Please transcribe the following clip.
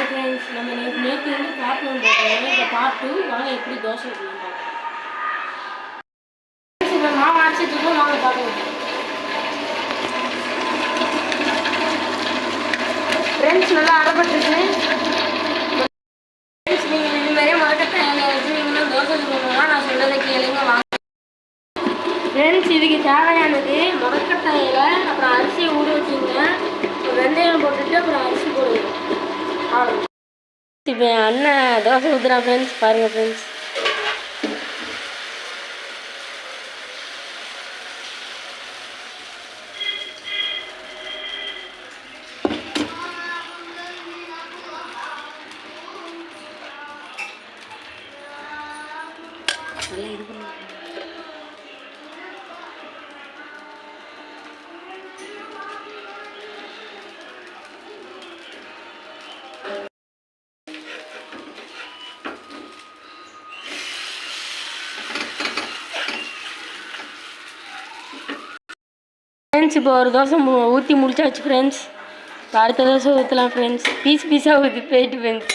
Friends, நம்ம நேற்று வந்து பார்ட் 1 போட்டோம். இப்போ பார்ட் 2 வாங்க எப்படி தோசை ஊற்றலாம் பார்க்கலாம். இப்போ மாவு அரைச்சிட்டு இருக்கோம், வாங்க பார்க்கலாம். ஃப்ரெண்ட்ஸ் நல்லா அரைப்பட்டுருக்கு. ஃப்ரெண்ட்ஸ் நீங்கள் இந்த மாதிரியே முடக்கட்டாயில் வச்சுருந்தீங்கன்னா தோசை சுடணும்னா நான் சொல்கிறத கேளுங்க வாங்க. ஃப்ரெண்ட்ஸ் இதுக்கு தேவையானது முடக்கட்டாயில் அப்புறம் அரிசியை ஊற வச்சுங்க, வெந்தயம் போட்டுட்டு அப்புறம் அரிசி போடுங்க. அவ்வளோ. இப்போ அண்ணன் தோசை ஊற்றுறான் ஃப்ரெண்ட்ஸ், பாருங்கள் ஃப்ரெண்ட்ஸ். நல்லா இது பண்ணி ஃப்ரெண்ட்ஸ். இப்போ ஒரு தோசை ஊற்றி முடிச்சாச்சு ஃப்ரெண்ட்ஸ். அடுத்த தோசை ஊற்றலாம் ஃப்ரெண்ட்ஸ். பீஸாக ஊற்றி போயிட்டு ஃப்ரெண்ட்ஸ்.